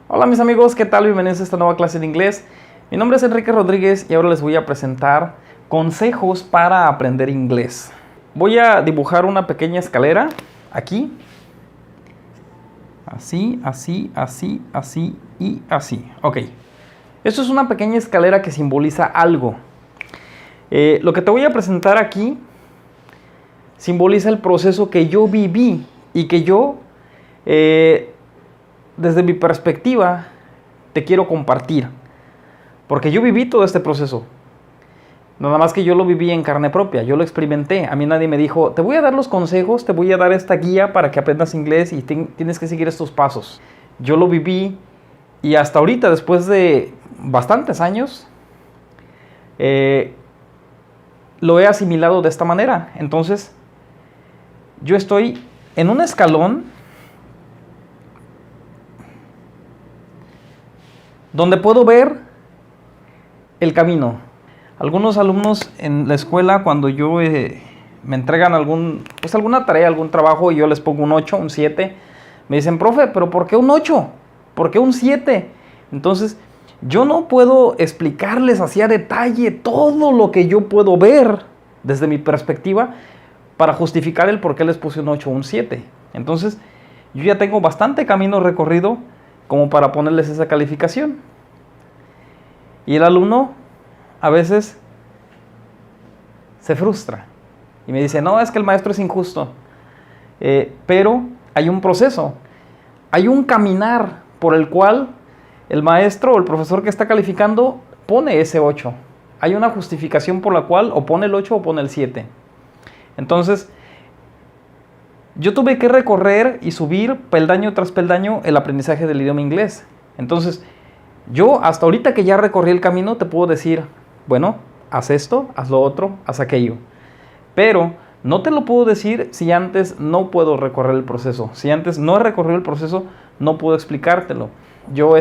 Hola mis amigos, ¿qué tal? Bienvenidos a esta nueva clase de inglés. Mi nombre es Enrique Rodríguez y ahora les voy a presentar consejos para aprender inglés. Voy a dibujar una pequeña escalera aquí. Así, así, así, así y así. Ok. Esto es una pequeña escalera que simboliza algo. Lo que te voy a presentar aquí simboliza el proceso que yo viví y que yo, desde mi perspectiva, te quiero compartir. Porque yo viví todo este proceso. Nada más que yo lo viví en carne propia, yo lo experimenté. A mí nadie me dijo, te voy a dar los consejos, te voy a dar esta guía para que aprendas inglés y tienes que seguir estos pasos. Yo lo viví y hasta ahorita, después de bastantes años, lo he asimilado de esta manera. Entonces, yo estoy en un escalón donde puedo ver el camino. Algunos alumnos en la escuela, cuando yo me entregan alguna tarea, algún trabajo, y yo les pongo un 8, un 7, me dicen, profe, ¿pero por qué un 8? ¿Por qué un 7? Entonces, yo no puedo explicarles así a detalle todo lo que yo puedo ver desde mi perspectiva para justificar el por qué les puse un 8 o un 7. Entonces, yo ya tengo bastante camino recorrido como para ponerles esa calificación. Y el alumno a veces se frustra y me dice, no, es que el maestro es injusto. Pero hay un proceso, hay un caminar por el cual el maestro o el profesor que está calificando pone ese 8. Hay una justificación por la cual o pone el 8 o pone el 7. Entonces, yo tuve que recorrer y subir peldaño tras peldaño el aprendizaje del idioma inglés. Entonces, yo hasta ahorita que ya recorrí el camino te puedo decir, bueno, haz esto, haz lo otro, haz aquello. Pero no te lo puedo decir si antes no puedo recorrer el proceso. Si antes no he recorrido el proceso, no puedo explicártelo. Yo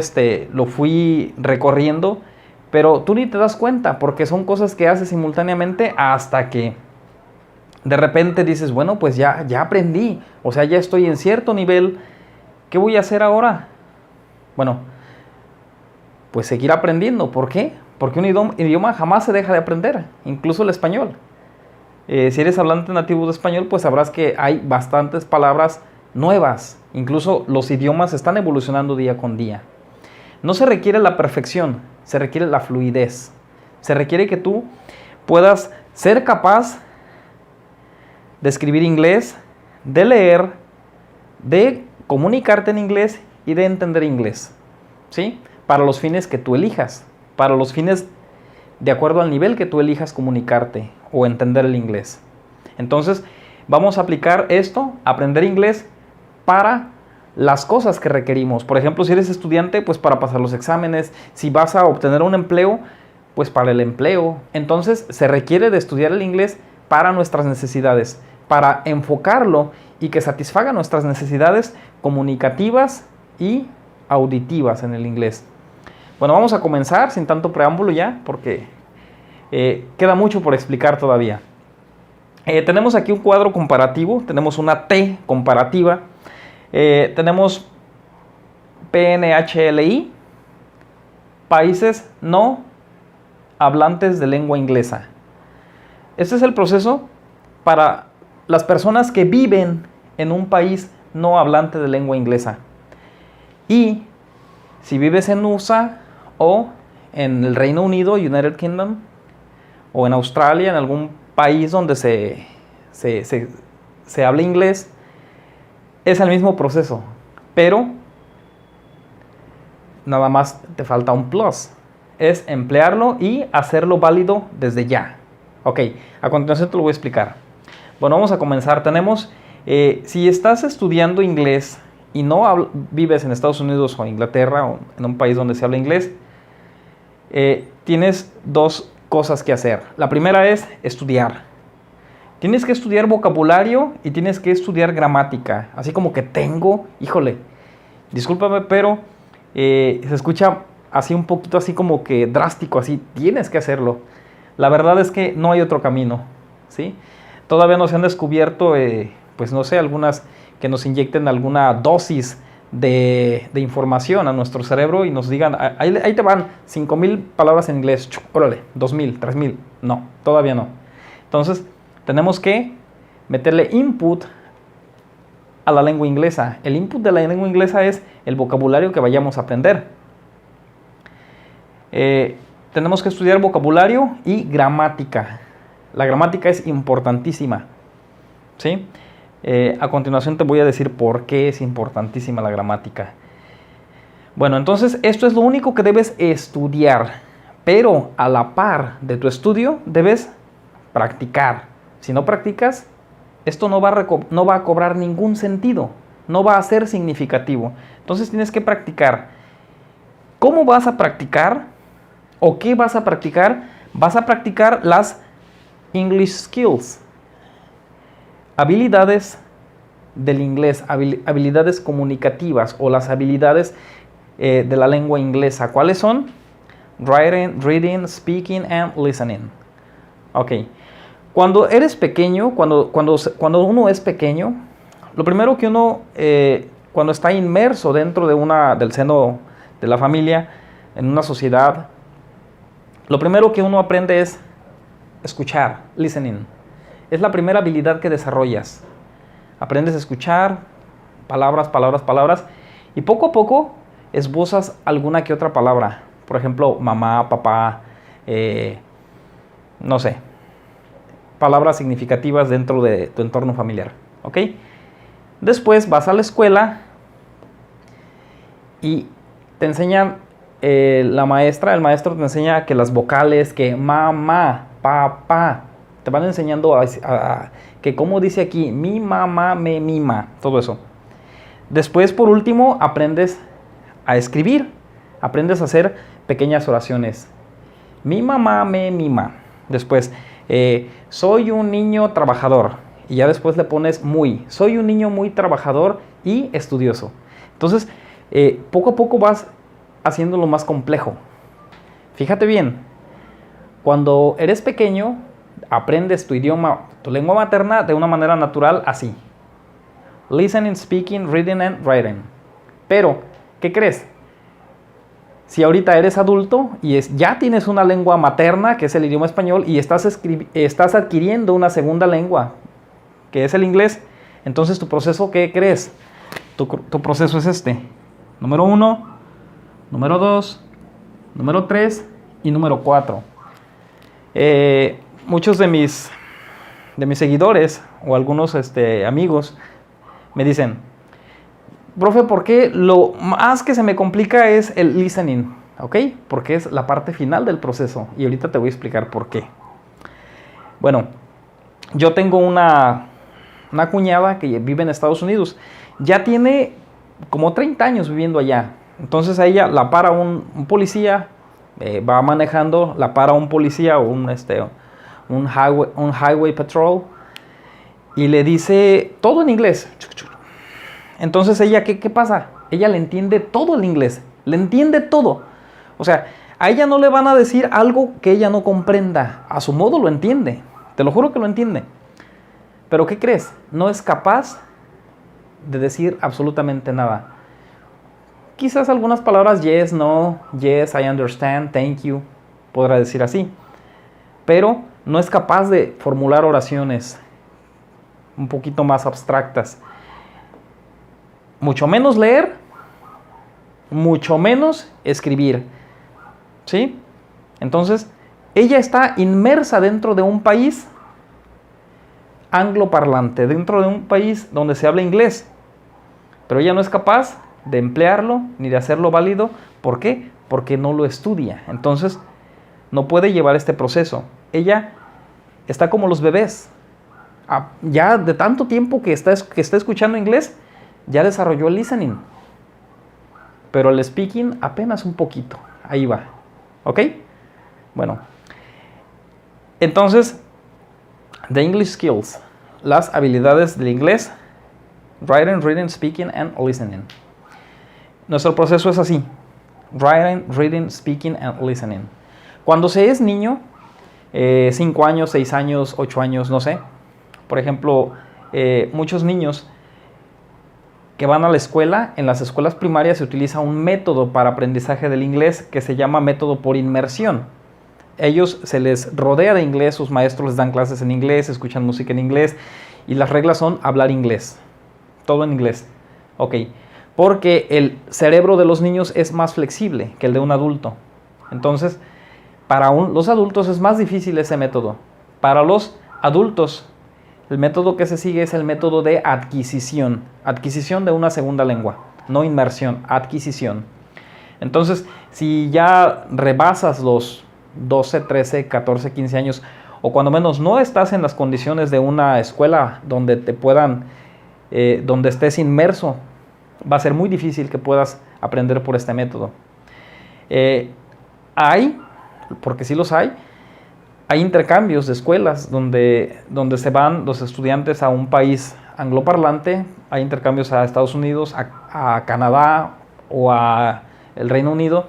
lo fui recorriendo, pero tú ni te das cuenta porque son cosas que haces simultáneamente hasta que de repente dices, bueno, pues ya aprendí. O sea, ya estoy en cierto nivel. ¿Qué voy a hacer ahora? Bueno, pues seguir aprendiendo. ¿Por qué? Porque un idioma jamás se deja de aprender, incluso el español. Si eres hablante nativo de español, pues sabrás que hay bastantes palabras nuevas. Incluso los idiomas están evolucionando día con día. No se requiere la perfección, se requiere la fluidez. Se requiere que tú puedas ser capaz de escribir inglés, de leer, de comunicarte en inglés y de entender inglés, ¿sí? Para los fines que tú elijas, para los fines de acuerdo al nivel que tú elijas comunicarte o entender el inglés. Entonces, vamos a aplicar esto, aprender inglés para las cosas que requerimos. Por ejemplo, si eres estudiante, pues para pasar los exámenes. Si vas a obtener un empleo, pues para el empleo. Entonces, se requiere de estudiar el inglés para nuestras necesidades, para enfocarlo y que satisfaga nuestras necesidades comunicativas y auditivas en el inglés. Bueno, vamos a comenzar sin tanto preámbulo ya, porque queda mucho por explicar todavía. Tenemos aquí un cuadro comparativo, tenemos una T comparativa, tenemos PNHLI, países no hablantes de lengua inglesa. Este es el proceso para las personas que viven en un país no hablante de lengua inglesa. Y si vives en USA o en el Reino Unido, United Kingdom, o en Australia, en algún país donde se habla inglés, es el mismo proceso, pero nada más te falta un plus, es emplearlo y hacerlo válido desde ya. Ok, a continuación te lo voy a explicar. Bueno, vamos a comenzar. Tenemos, si estás estudiando inglés y no vives en Estados Unidos o en Inglaterra o en un país donde se habla inglés, tienes dos cosas que hacer. La primera es estudiar. Tienes que estudiar vocabulario y tienes que estudiar gramática. Así como que híjole, discúlpame, pero se escucha así un poquito así como que drástico, así, tienes que hacerlo. La verdad es que no hay otro camino, ¿sí? Todavía no se han descubierto, pues no sé, algunas que nos inyecten alguna dosis de información a nuestro cerebro y nos digan, ahí te van 5,000 palabras en inglés, órale, 2,000, 3,000. No, todavía no. Entonces, tenemos que meterle input a la lengua inglesa. El input de la lengua inglesa es el vocabulario que vayamos a aprender. Tenemos que estudiar vocabulario y gramática. La gramática es importantísima, ¿sí? A continuación te voy a decir por qué es importantísima la gramática. Bueno, entonces esto es lo único que debes estudiar, pero a la par de tu estudio debes practicar. Si no practicas, esto no va a cobrar ningún sentido, no va a ser significativo. Entonces tienes que practicar. ¿Cómo vas a practicar? ¿O qué vas a practicar? Vas a practicar las English skills. Habilidades del inglés, habilidades comunicativas o las habilidades de la lengua inglesa. ¿Cuáles son? Writing, reading, speaking and listening. Ok. Cuando eres pequeño, cuando uno es pequeño, lo primero que uno, cuando está inmerso dentro del seno de la familia, en una sociedad, lo primero que uno aprende es escuchar, listening. Es la primera habilidad que desarrollas. Aprendes a escuchar palabras, palabras, palabras, y poco a poco esbozas alguna que otra palabra. Por ejemplo, mamá, papá, no sé, palabras significativas dentro de tu entorno familiar, ¿ok? Después vas a la escuela y te enseñan, el maestro te enseña que las vocales, que mamá, papá, te van enseñando que como dice aquí, mi mamá me mima, todo eso. Después, por último, aprendes a escribir, aprendes a hacer pequeñas oraciones. Mi mamá me mima. Después, soy un niño trabajador. Y ya después le pones soy un niño muy trabajador y estudioso. Entonces, poco a poco vas haciéndolo más complejo. Fíjate bien, cuando eres pequeño, aprendes tu idioma, tu lengua materna de una manera natural así. Listening, speaking, reading and writing. Pero, ¿qué crees? Si ahorita eres adulto y ya tienes una lengua materna, que es el idioma español, y estás adquiriendo una segunda lengua, que es el inglés, entonces tu proceso, ¿qué crees? Tu proceso es este. Número 1, número 2, número 3 y número 4. Muchos de mis seguidores o algunos amigos me dicen, profe, ¿por qué lo más que se me complica es el listening? ¿Ok? Porque es la parte final del proceso y ahorita te voy a explicar por qué. Bueno, yo tengo una cuñada que vive en Estados Unidos. Ya tiene como 30 años viviendo allá. Entonces a ella la para un policía, va manejando, la para un policía o un highway patrol y le dice todo en inglés. Entonces ella, ¿qué pasa? Ella le entiende todo el inglés, le entiende todo. O sea, a ella no le van a decir algo que ella no comprenda. A su modo lo entiende, te lo juro que lo entiende. Pero ¿qué crees? No es capaz de decir absolutamente nada. Quizás algunas palabras, yes, no, yes, I understand, thank you, podrá decir así. Pero no es capaz de formular oraciones un poquito más abstractas. Mucho menos leer, mucho menos escribir. ¿Sí? Entonces, ella está inmersa dentro de un país angloparlante, dentro de un país donde se habla inglés. Pero ella no es capaz de emplearlo ni de hacerlo válido. ¿Por qué? Porque no lo estudia. Entonces, no puede llevar este proceso. Ella está como los bebés. Ya de tanto tiempo que está escuchando inglés, ya desarrolló el listening. Pero el speaking apenas un poquito. Ahí va. ¿Ok? Bueno. Entonces, the English skills. Las habilidades del inglés. Writing, reading, speaking and listening. Nuestro proceso es así. Writing, reading, speaking and listening. Cuando se es niño, 5 años, 6 años, 8 años, no sé. Por ejemplo, muchos niños que van a la escuela, en las escuelas primarias se utiliza un método para aprendizaje del inglés que se llama método por inmersión. Ellos se les rodea de inglés, sus maestros les dan clases en inglés, escuchan música en inglés y las reglas son hablar inglés, todo en inglés. Ok, porque el cerebro de los niños es más flexible que el de un adulto. Entonces, para los adultos es más difícil ese método. Para los adultos, el método que se sigue es el método de adquisición. Adquisición de una segunda lengua, no inmersión, adquisición. Entonces, si ya rebasas los 12, 13, 14, 15 años, o cuando menos no estás en las condiciones de una escuela donde te puedan, donde estés inmerso, va a ser muy difícil que puedas aprender por este método. Porque sí los hay intercambios de escuelas donde se van los estudiantes a un país angloparlante, hay intercambios a Estados Unidos, a Canadá o a el Reino Unido,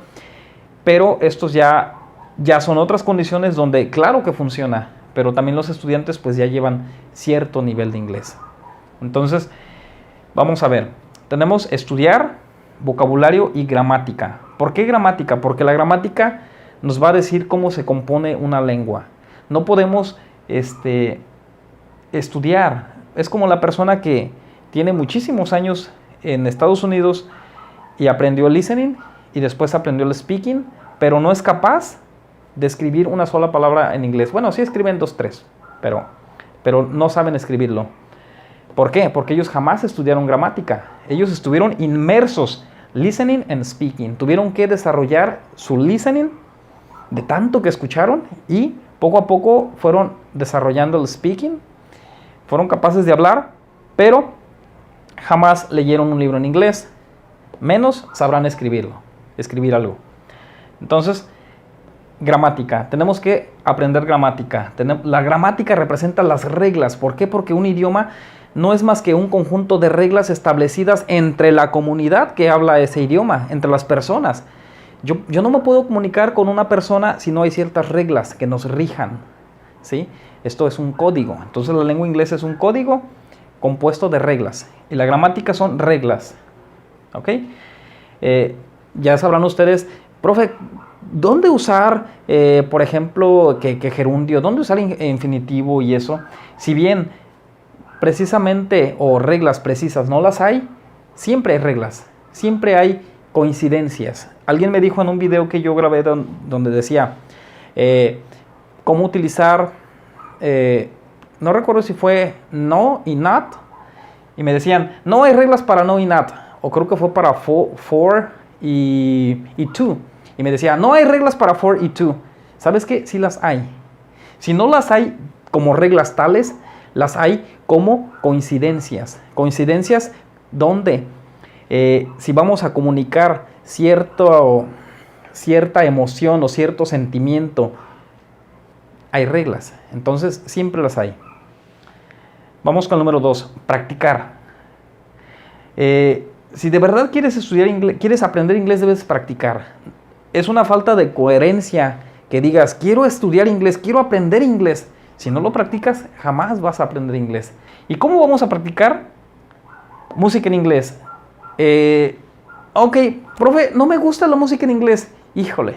pero estos ya son otras condiciones donde claro que funciona, pero también los estudiantes pues ya llevan cierto nivel de inglés. Entonces, vamos a ver, tenemos estudiar, vocabulario y gramática. ¿Por qué gramática? Porque la gramática nos va a decir cómo se compone una lengua. No podemos estudiar. Es como la persona que tiene muchísimos años en Estados Unidos y aprendió el listening y después aprendió el speaking, pero no es capaz de escribir una sola palabra en inglés. Bueno, sí escriben 2, 3, pero no saben escribirlo. ¿Por qué? Porque ellos jamás estudiaron gramática. Ellos estuvieron inmersos, listening and speaking. Tuvieron que desarrollar su listening de tanto que escucharon y poco a poco fueron desarrollando el speaking. Fueron capaces de hablar, pero jamás leyeron un libro en inglés. Menos sabrán escribir algo. Entonces, gramática. Tenemos que aprender gramática. La gramática representa las reglas. ¿Por qué? Porque un idioma no es más que un conjunto de reglas establecidas entre la comunidad que habla ese idioma, entre las personas. Yo no me puedo comunicar con una persona si no hay ciertas reglas que nos rijan, ¿sí? Esto es un código. Entonces la lengua inglesa es un código compuesto de reglas. Y la gramática son reglas. ¿Ok? Ya sabrán ustedes, profe, ¿dónde usar, por ejemplo, que gerundio? ¿Dónde usar infinitivo y eso? Si bien precisamente o reglas precisas no las hay, siempre hay reglas. Siempre hay coincidencias. Alguien me dijo en un video que yo grabé donde decía cómo utilizar, no recuerdo si fue no y not, y me decían, no hay reglas para no y not, o creo que fue para for y to, y me decía, no hay reglas para for y to. ¿Sabes qué? Sí las hay. Si no las hay como reglas tales, las hay como coincidencias. Coincidencias donde si vamos a comunicar cierta emoción o cierto sentimiento, hay reglas. Entonces, siempre las hay. Vamos con el número 2, practicar. Si de verdad quieres estudiar inglés, quieres aprender inglés, debes practicar. Es una falta de coherencia que digas, quiero estudiar inglés, quiero aprender inglés. Si no lo practicas, jamás vas a aprender inglés. ¿Y cómo vamos a practicar? Música en inglés. Ok, profe, no me gusta la música en inglés. Híjole,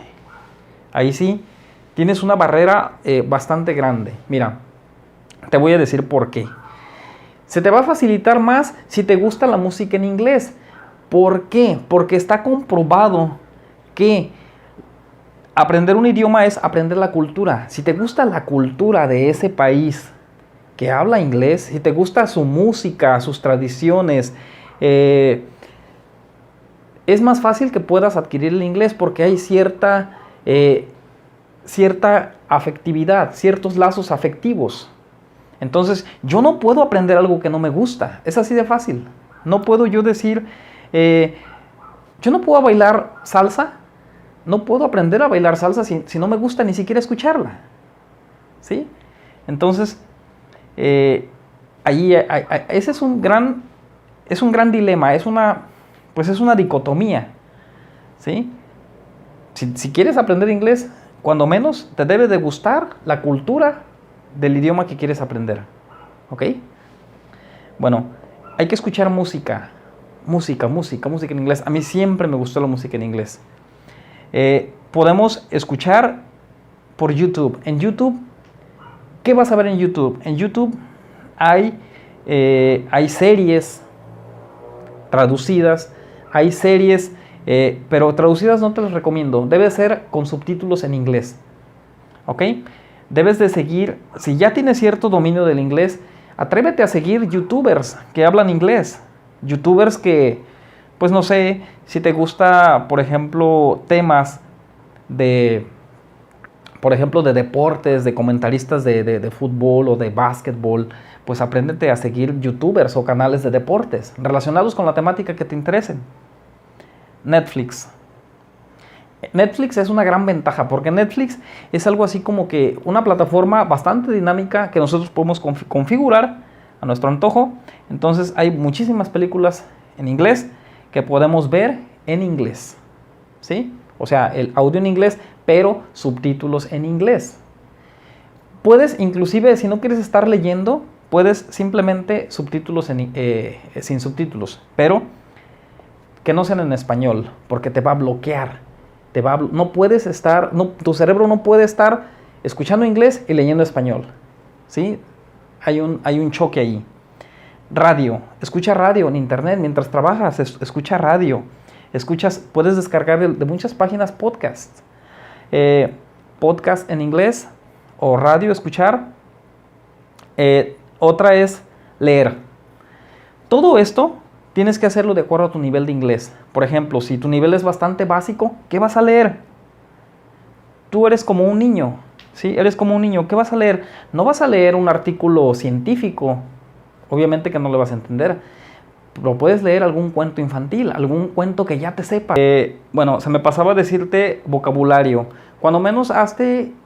ahí sí tienes una barrera bastante grande. Mira, te voy a decir por qué. Se te va a facilitar más si te gusta la música en inglés. ¿Por qué? Porque está comprobado que aprender un idioma es aprender la cultura. Si te gusta la cultura de ese país que habla inglés, si te gusta su música, sus tradiciones, es más fácil que puedas adquirir el inglés porque hay cierta afectividad, ciertos lazos afectivos. Entonces, yo no puedo aprender algo que no me gusta. Es así de fácil. No puedo yo decir, yo no puedo bailar salsa. No puedo aprender a bailar salsa si no me gusta ni siquiera escucharla. ¿Sí? Entonces, ese es un gran dilema, es una dicotomía. ¿Sí? Si quieres aprender inglés, cuando menos te debe de gustar la cultura del idioma que quieres aprender. ¿Ok? Bueno, hay que escuchar música. música en inglés. A mí siempre me gustó la música en inglés. Podemos escuchar por YouTube. En YouTube, ¿qué vas a ver en YouTube? En YouTube hay series traducidas, hay series, pero traducidas no te las recomiendo. Debe ser con subtítulos en inglés. ¿Ok? Debes de seguir, si ya tienes cierto dominio del inglés, atrévete a seguir youtubers que hablan inglés. Youtubers que, pues no sé, si te gusta, por ejemplo, temas de, por ejemplo, de deportes, de comentaristas de fútbol o de básquetbol, pues apréndete a seguir youtubers o canales de deportes relacionados con la temática que te interesen. Netflix. Netflix es una gran ventaja porque Netflix es algo así como que una plataforma bastante dinámica que nosotros podemos configurar a nuestro antojo. Entonces hay muchísimas películas en inglés que podemos ver en inglés, ¿sí? O sea, el audio en inglés, pero subtítulos en inglés. Puedes inclusive, si no quieres estar leyendo, puedes simplemente subtítulos sin subtítulos, pero que no sean en español, porque te va a bloquear. No puedes estar, tu cerebro no puede estar escuchando inglés y leyendo español, ¿sí? Hay un choque ahí. Radio, escucha radio en internet mientras trabajas, escucha radio. Puedes descargar de muchas páginas podcast. Podcast en inglés o radio, escuchar. Otra es leer. Todo esto tienes que hacerlo de acuerdo a tu nivel de inglés. Por ejemplo, si tu nivel es bastante básico, ¿qué vas a leer? Tú eres como un niño, ¿sí? Eres como un niño. ¿Qué vas a leer? No vas a leer un artículo científico. Obviamente que no lo vas a entender. Pero puedes leer algún cuento infantil, algún cuento que ya te sepa. Bueno, se me pasaba decirte vocabulario. Cuando menos haz el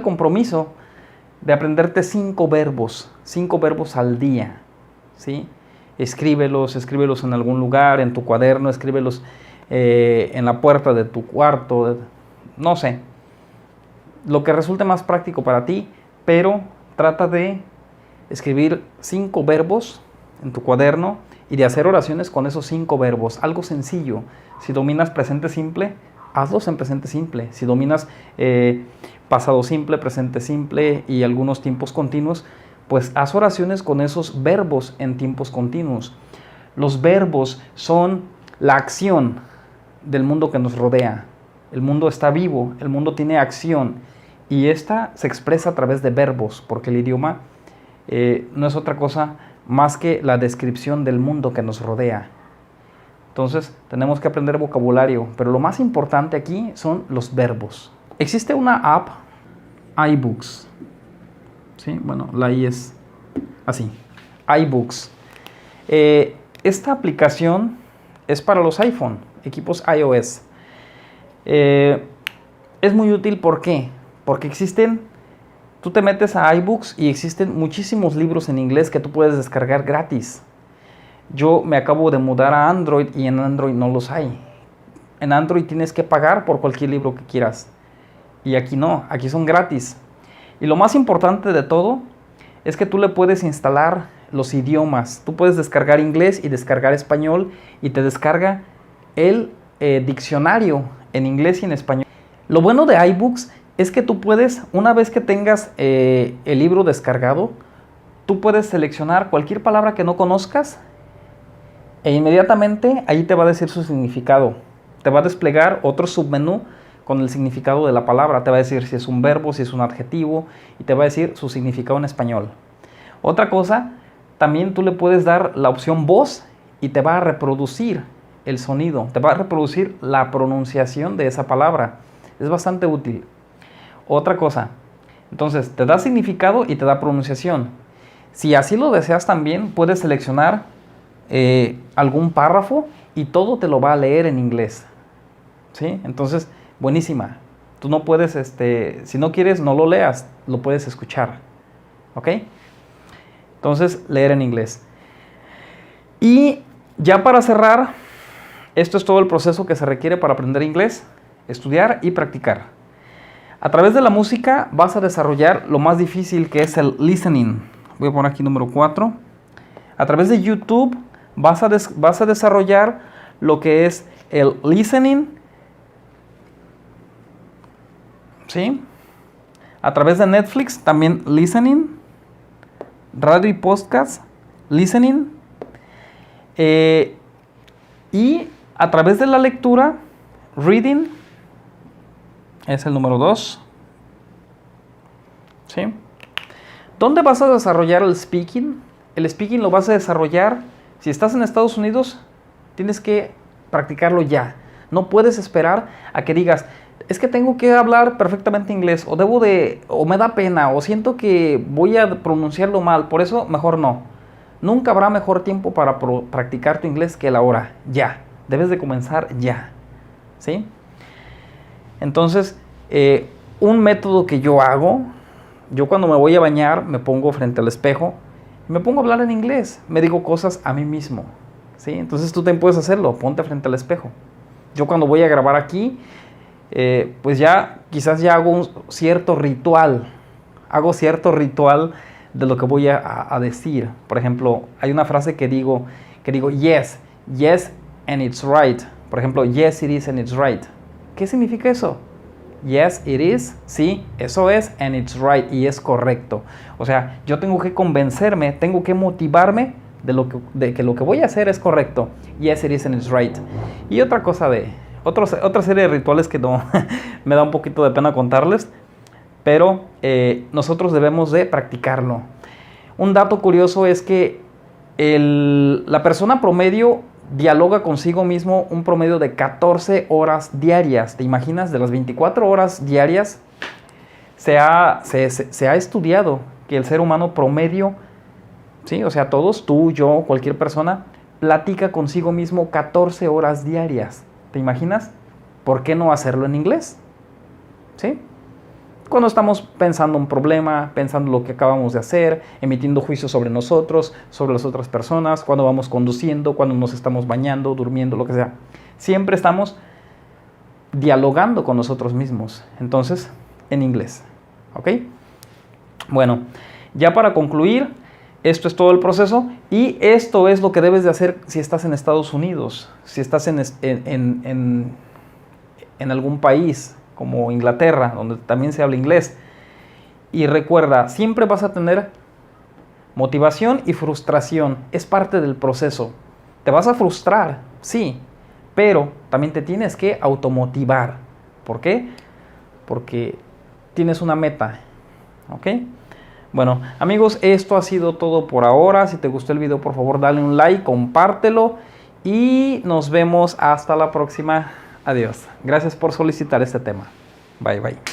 compromiso de aprenderte 5 verbos al día, ¿sí? Escríbelos en algún lugar, en tu cuaderno, escríbelos en la puerta de tu cuarto, no sé, lo que resulte más práctico para ti, pero trata de escribir 5 verbos en tu cuaderno y de hacer oraciones con esos 5 verbos, algo sencillo. Si dominas presente simple, hazlos en presente simple. Si dominas pasado simple, presente simple y algunos tiempos continuos, pues haz oraciones con esos verbos en tiempos continuos. Los verbos son la acción del mundo que nos rodea. El mundo está vivo, el mundo tiene acción y esta se expresa a través de verbos, porque el idioma no es otra cosa más que la descripción del mundo que nos rodea. Entonces tenemos que aprender vocabulario, pero lo más importante aquí son los verbos. Existe una app, iBooks. ¿Sí? Bueno, la I es así, iBooks. Esta aplicación es para los iPhone, equipos iOS. Es muy útil, ¿por qué? Porque tú te metes a iBooks y existen muchísimos libros en inglés que tú puedes descargar gratis. Yo me acabo de mudar a Android y en Android no los hay. En Android tienes que pagar por cualquier libro que quieras. Y aquí no, aquí son gratis. Y lo más importante de todo es que tú le puedes instalar los idiomas. Tú puedes descargar inglés y descargar español y te descarga el diccionario en inglés y en español. Lo bueno de iBooks es que tú puedes, una vez que tengas el libro descargado, tú puedes seleccionar cualquier palabra que no conozcas e inmediatamente ahí te va a decir su significado. Te va a desplegar otro submenú con el significado de la palabra. Te va a decir si es un verbo, si es un adjetivo y te va a decir su significado en español. Otra cosa, también tú le puedes dar la opción voz y te va a reproducir el sonido, te va a reproducir la pronunciación de esa palabra. Es bastante útil. Otra cosa, entonces te da significado y te da pronunciación. Si así lo deseas también, puedes seleccionar algún párrafo y todo te lo va a leer en inglés. ¿Sí? Entonces, buenísima. Tú no puedes, si no quieres, no lo leas, lo puedes escuchar. ¿Ok? Entonces, leer en inglés. Y ya para cerrar, esto es todo el proceso que se requiere para aprender inglés, estudiar y practicar. A través de la música vas a desarrollar lo más difícil, que es el listening. Voy a poner aquí número 4. A través de YouTube vas a desarrollar lo que es el listening, ¿sí? A través de Netflix también listening, radio y podcast, listening. Y a través de la lectura, reading, es el número 2. ¿Sí? ¿Dónde vas a desarrollar el speaking? El speaking lo vas a desarrollar, si estás en Estados Unidos, tienes que practicarlo ya. No puedes esperar a que digas, es que tengo que hablar perfectamente inglés, o me da pena, o siento que voy a pronunciarlo mal, por eso mejor no. Nunca habrá mejor tiempo para practicar tu inglés que la hora, ya. Debes de comenzar ya, ¿sí? Entonces, un método que yo hago, yo cuando me voy a bañar me pongo frente al espejo y me pongo a hablar en inglés, me digo cosas a mí mismo, ¿sí? Entonces tú también puedes hacerlo, ponte frente al espejo. Yo cuando voy a grabar aquí, pues quizás ya hago un cierto ritual, de lo que voy a decir. Por ejemplo, hay una frase que digo, yes, and it's right. Por ejemplo, yes, it is and it's right. ¿Qué significa eso? Yes, it is, sí, eso es, and it's right, y es correcto. O sea, yo tengo que convencerme, tengo que motivarme de que lo que voy a hacer es correcto. Yes, it is, and it's right. Y otra cosa otra serie de rituales que no me da un poquito de pena contarles, pero nosotros debemos de practicarlo. Un dato curioso es que la persona promedio dialoga consigo mismo un promedio de 14 horas diarias. ¿Te imaginas? De las 24 horas diarias se ha estudiado que el ser humano promedio, ¿sí? O sea, todos, tú, yo, cualquier persona, platica consigo mismo 14 horas diarias. ¿Te imaginas? ¿Por qué no hacerlo en inglés? ¿Sí? Cuando estamos pensando un problema, pensando lo que acabamos de hacer, emitiendo juicios sobre nosotros, sobre las otras personas, cuando vamos conduciendo, cuando nos estamos bañando, durmiendo, lo que sea. Siempre estamos dialogando con nosotros mismos. Entonces, en inglés. ¿Ok? Bueno, ya para concluir, esto es todo el proceso y esto es lo que debes de hacer si estás en Estados Unidos, si estás en algún país como Inglaterra, donde también se habla inglés. Y recuerda, siempre vas a tener motivación y frustración. Es parte del proceso. Te vas a frustrar, sí, pero también te tienes que automotivar. ¿Por qué? Porque tienes una meta. ¿Ok? Bueno, amigos, esto ha sido todo por ahora. Si te gustó el video, por favor, dale un like, compártelo y nos vemos hasta la próxima. Adiós. Gracias por solicitar este tema. Bye, bye.